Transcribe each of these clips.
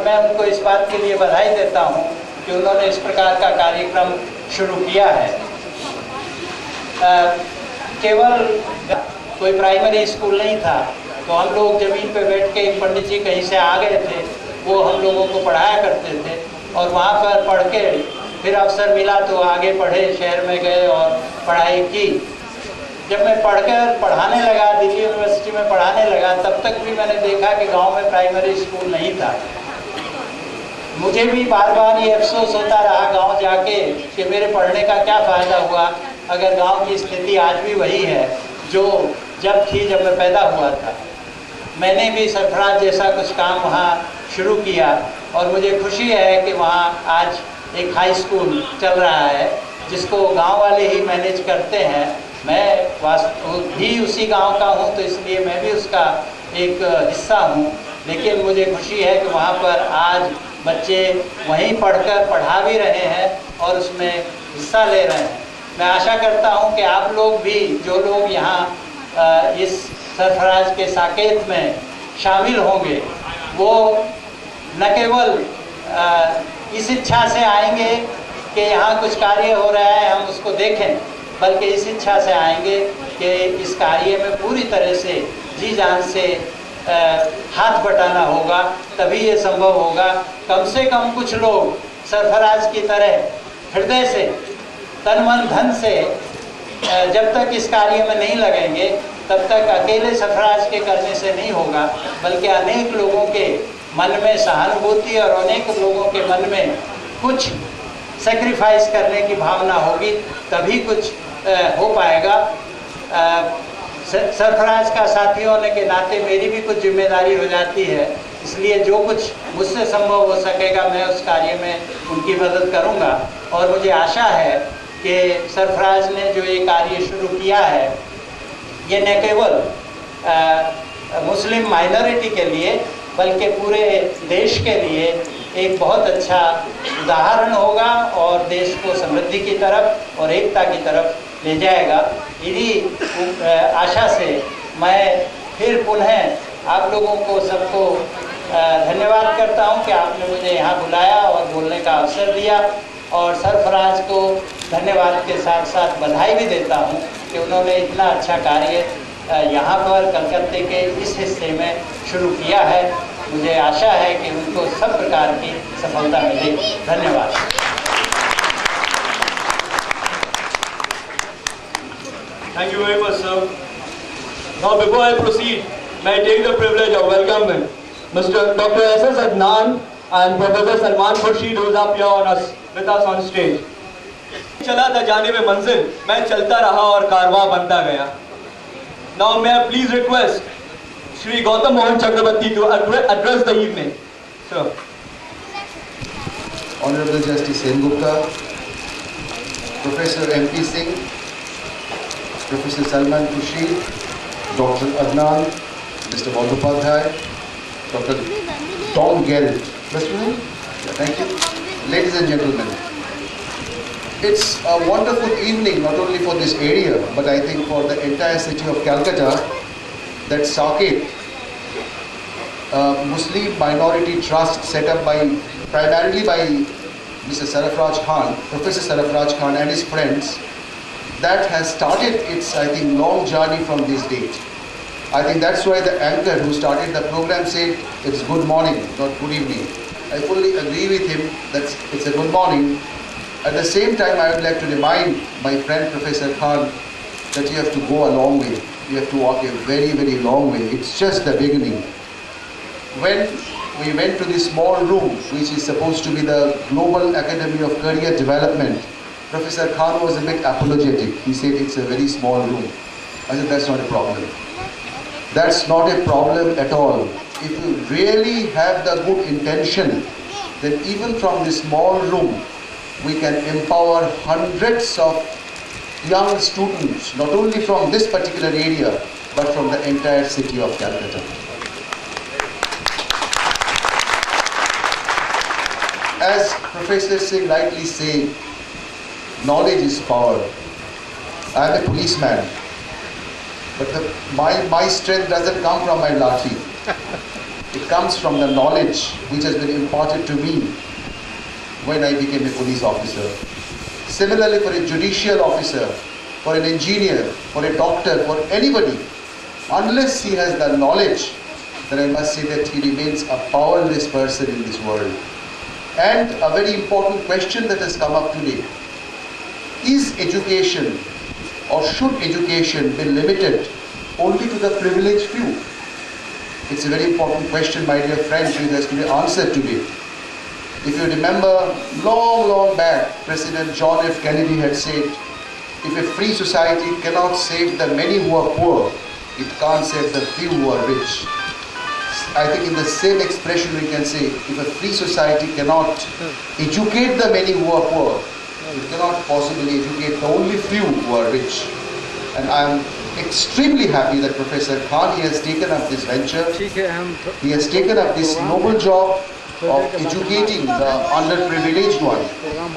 मैं उनको इस बात के लिए बधाई देता हूँ कि उन्होंने इस प्रकार का कार्यक्रम शुरू किया है। केवल कोई प्राइमरी स्कूल नहीं था, तो हम लोग ज़मीन पे बैठ के, एक पंडित जी कहीं से आ गए थे, वो हम लोगों को पढ़ाया करते थे, और वहाँ पर पढ़ के फिर अवसर मिला तो आगे पढ़े, शहर में गए और पढ़ाई की। जब मैं पढ़कर पढ़ाने लगा, दिल्ली यूनिवर्सिटी में पढ़ाने लगा, तब तक भी मैंने देखा कि गांव में प्राइमरी स्कूल नहीं था। मुझे भी बार बार ये अफसोस होता रहा गांव जाके कि मेरे पढ़ने का क्या फ़ायदा हुआ अगर गांव की स्थिति आज भी वही है जो जब मैं पैदा हुआ था। मैंने भी सरफराज जैसा कुछ काम वहाँ शुरू किया और मुझे खुशी है कि वहाँ आज एक हाई स्कूल चल रहा है जिसको गांव वाले ही मैनेज करते हैं। मैं भी उसी गांव का हूं, तो इसलिए मैं भी उसका एक हिस्सा हूं, लेकिन मुझे खुशी है कि वहां पर आज बच्चे वहीं पढ़कर पढ़ा भी रहे हैं और उसमें हिस्सा ले रहे हैं। मैं आशा करता हूं कि आप लोग भी, जो लोग यहाँ इस सरफराज के साकेत में शामिल होंगे, वो न केवल इस इच्छा से आएंगे कि यहाँ कुछ कार्य हो रहा है हम उसको देखें, बल्कि इस इच्छा से आएंगे कि इस कार्य में पूरी तरह से जी जान से हाथ बटाना होगा, तभी ये संभव होगा। कम से कम कुछ लोग सरफराज की तरह हृदय से, तन मन धन से जब तक इस कार्य में नहीं लगेंगे, तब तक अकेले सरफराज के करने से नहीं होगा, बल्कि अनेक लोगों के मन में सहानुभूति और अनेक लोगों के मन में कुछ सेक्रीफाइस करने की भावना होगी, तभी कुछ हो पाएगा। सरफराज का साथी होने के नाते मेरी भी कुछ जिम्मेदारी हो जाती है, इसलिए जो कुछ मुझसे संभव हो सकेगा मैं उस कार्य में उनकी मदद करूंगा। और मुझे आशा है कि सरफराज ने जो ये कार्य शुरू किया है, ये न केवल मुस्लिम माइनॉरिटी के लिए बल्कि पूरे देश के लिए एक बहुत अच्छा उदाहरण होगा और देश को समृद्धि की तरफ और एकता की तरफ ले जाएगा। इन्हीं आशा से मैं फिर पुनः आप लोगों को सबको धन्यवाद करता हूं कि आपने मुझे यहाँ बुलाया और बोलने का अवसर दिया, और सरफराज को धन्यवाद के साथ साथ बधाई भी देता हूं कि उन्होंने इतना अच्छा कार्य यहाँ पर कलकत्ते के इस हिस्से में शुरू किया है। मुझे आशा है कि उनको सब प्रकार की सफलता मिलेगी। धन्यवाद। Thank you very much, sir. Now, before I proceed, may I take the privilege of welcoming Mr. Dr. S.S. Adnan and Professor Salman Khurshid, who is up here with us on stage. चला था जाने में मंजिल, मैं चलता रहा और कारवां बनता गया. Now, may I please request Shri Gautam Mohan Chakrabarti to address the evening. Sir. Honorable Justice Sengupta, Professor M.P. Singh, Professor Salman Khurshid, Dr. Adnan, Mr. Bandhopadhyay, Dr. Tom Gerrit. Thank you. Ladies and gentlemen, it's a wonderful evening not only for this area, but I think for the entire city of Calcutta, that Saket, Muslim Minority Trust set up primarily by Mr. Sarafraj Khan, Professor Sarafraj Khan and his friends, that has started its, I think, long journey from this date. I think that's why the anchor who started the program said it's good morning, not good evening. I fully agree with him that it's a good morning. At the same time, I would like to remind my friend Professor Khan that you have to go a long way. You have to walk a very, very long way. It's just the beginning. When we went to this small room, which is supposed to be the Global Academy of Career Development, Professor Khan was a bit apologetic. He said it's a very small room. I said that's not a problem. That's not a problem at all. If you really have the good intention, then even from this small room, we can empower hundreds of young students, not only from this particular area, but from the entire city of Calcutta. As Professor Singh rightly said, knowledge is power. I am a policeman, but my strength doesn't come from my lathi. It comes from the knowledge which has been imparted to me when I became a police officer. Similarly, for a judicial officer, for an engineer, for a doctor, for anybody, unless he has the knowledge, then I must say that he remains a powerless person in this world. And a very important question that has come up today: is education, or should education be limited only to the privileged few? It's a very important question, my dear friends, which has to be answered today. If you remember, long back, President John F. Kennedy had said, if a free society cannot save the many who are poor, it can't save the few who are rich. I think in the same expression we can say, if a free society cannot educate the many who are poor, it cannot possibly educate the only few who are rich. And I am extremely happy that Professor Khan, he has taken up this venture. He has taken up this noble job of educating the underprivileged one.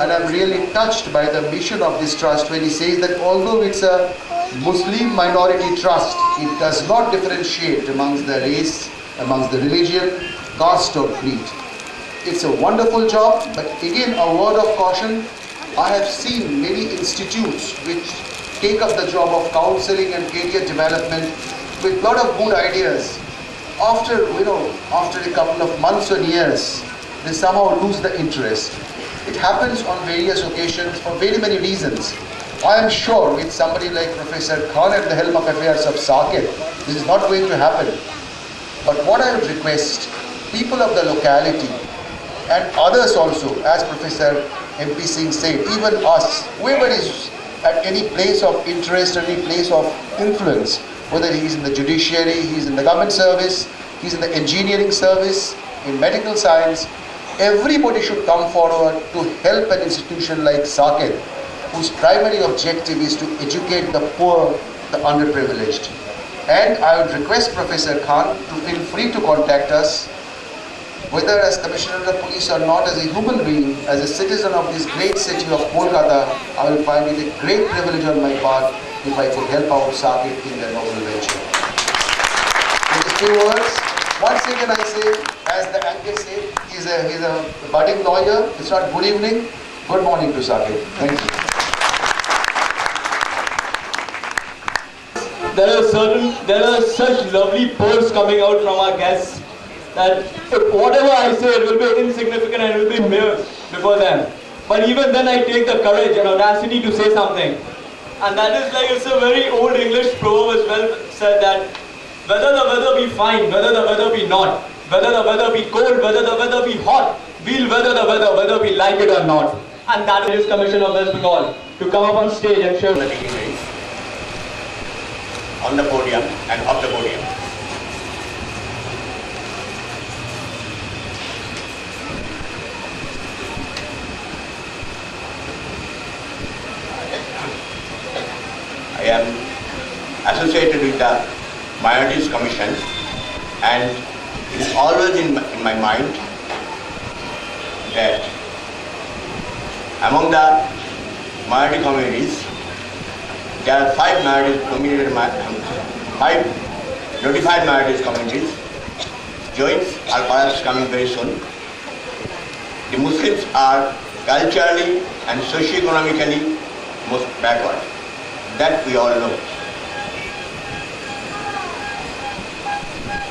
And I'm really touched by the mission of this trust when he says that although it's a Muslim minority trust, it does not differentiate amongst the race, amongst the religion, caste or creed. It's a wonderful job, but again a word of caution. I have seen many institutes which take up the job of counseling and career development with a lot of good ideas. After a couple of months or years, they somehow lose the interest. It happens on various occasions for very many reasons. I am sure with somebody like Professor Khan at the helm of affairs of SAQIB, this is not going to happen. But what I would request, people of the locality and others also, as Professor MP Singh said, even us, whoever is at any place of interest, any place of influence, whether he is in the judiciary, he is in the government service, he is in the engineering service, in medical science, everybody should come forward to help an institution like SAQIB, whose primary objective is to educate the poor, the underprivileged. And I would request Professor Khan to feel free to contact us, whether as Commissioner of the Police or not, as a human being, as a citizen of this great city of Kolkata. I will find it a great privilege on my part if I could help out SAQIB in their noble venture. In a few words, once again I say, as the anchor said, he's a budding lawyer. It's not good evening, good morning to SAQIB. Thank you. There are such lovely pearls coming out from our guests that whatever I say, it will be insignificant and it will be mere before them. But even then I take the courage and audacity to say something. And that is like, it's a very old English proverb as well said that whether the weather be fine, whether the weather be not, whether the weather be cold, whether the weather be hot, we'll weather the weather, whether we like it or not. And that is Commission of West Bengal to come up on stage and share the dignitaries on the podium and off the podium. I am associated with the Minorities Commission, and it is always in my mind that among the minority communities, there are 5 notified minorities communities. Joints are perhaps coming very soon. The Muslims are culturally and socio-economically most backward. That we all know.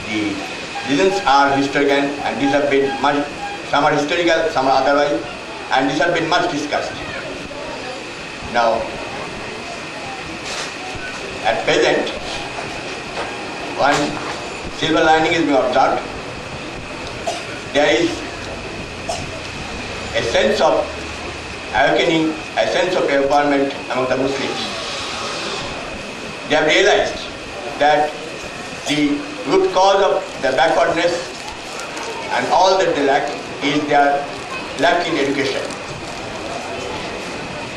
The reasons are historical, and these have been much, some are historical, some are otherwise, and these have been much discussed. Now, at present, one silver lining is being observed. There is a sense of awakening, a sense of empowerment among the Muslims. They have realized that the root cause of the backwardness and all that they lack is their lack in education.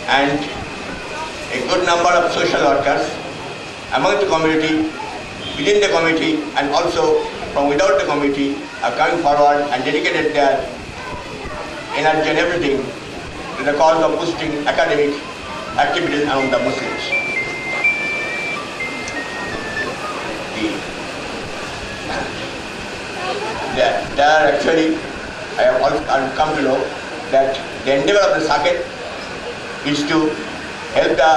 And a good number of social workers among the community, within the community, and also from without the community are coming forward and dedicated their energy and everything to the cause of boosting academic activities among the Muslims. they are actually, I have also come to know that the endeavor of the SACET is to help the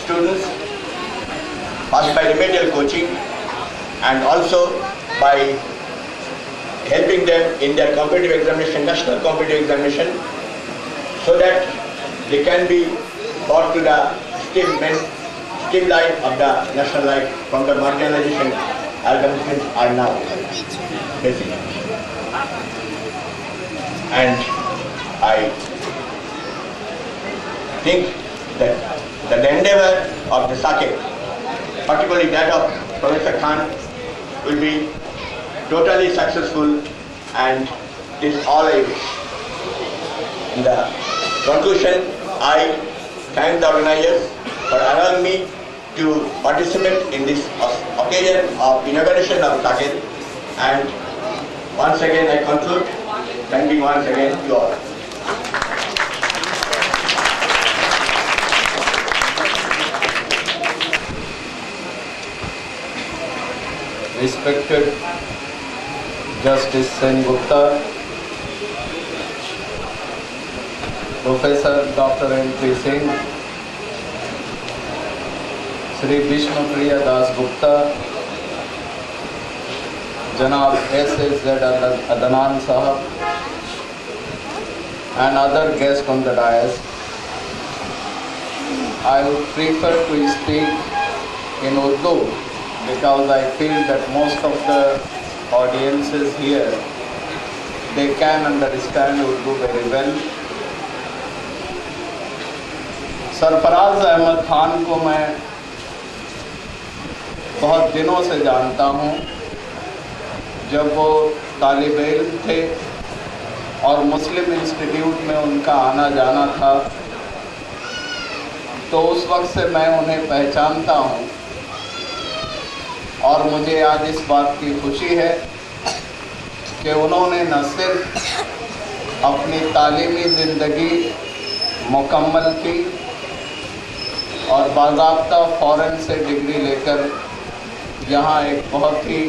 students pass by remedial coaching and also by helping them in their competitive examination, national competitive examination, so that they can be brought to the streamline of the national life from the marginalization organizations are now facing. And I think that the endeavor of the SACET, particularly that of Professor Khan, will be totally successful, and this all I wish. In the conclusion, I thank the organizers for allowing me to participate in this occasion of inauguration of SACET, and once again I conclude thanking once again you all. Respected Justice Sen Gupta, Professor Dr. M.P. Singh, Shri Vishnupriya Das Gupta, Janab S.S.Z. Adnan Sahab, and other guests on the dais. I would prefer to speak in Urdu because I feel that most of the audiences here, they can understand Urdu very well. Sarfaraz Ahmad Khan को मैं बहुत दिनों से जानता हूँ। जब वो तालिब इल्म थे और मुस्लिम इंस्टीट्यूट में उनका आना जाना था, तो उस वक्त से मैं उन्हें पहचानता हूँ। और मुझे आज इस बात की खुशी है कि उन्होंने न सिर्फ अपनी तालीमी ज़िंदगी मुकम्मल की और बाज़ाब्ता फ़ॉरेन से डिग्री लेकर यहाँ एक बहुत ही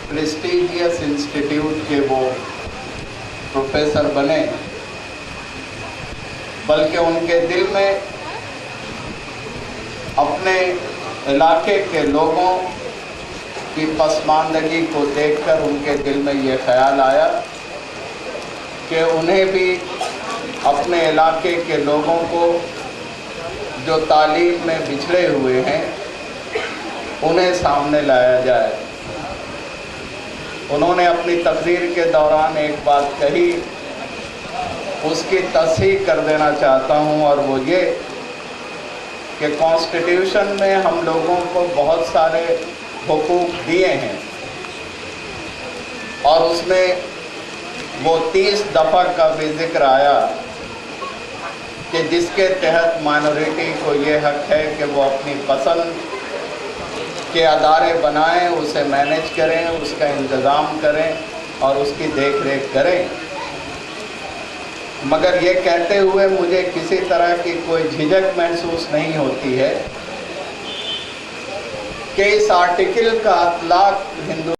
प्रेस्टीजियस इंस्टीट्यूट के वो प्रोफेसर बने, बल्कि उनके दिल में अपने इलाके के लोगों की पसमानदगी को देखकर उनके दिल में ये ख्याल आया कि उन्हें भी अपने इलाके के लोगों को जो तालीम में पिछड़े हुए हैं उन्हें सामने लाया जाए। उन्होंने अपनी तकरीर के दौरान एक बात कही, उसकी तस्हीह कर देना चाहता हूँ, और वो ये कि कॉन्स्टिट्यूशन में हम लोगों को बहुत सारे हुकूक दिए हैं और उसमें वो 30 दफ़ा का भी जिक्र आया कि जिसके तहत माइनॉरिटी को ये हक है कि वो अपनी पसंद के अदारे बनाएं, उसे मैनेज करें, उसका इंतज़ाम करें और उसकी देख रेख करें। मगर ये कहते हुए मुझे किसी तरह की कोई झिझक महसूस नहीं होती है कि इस आर्टिकल का इतलाक़ हिंदू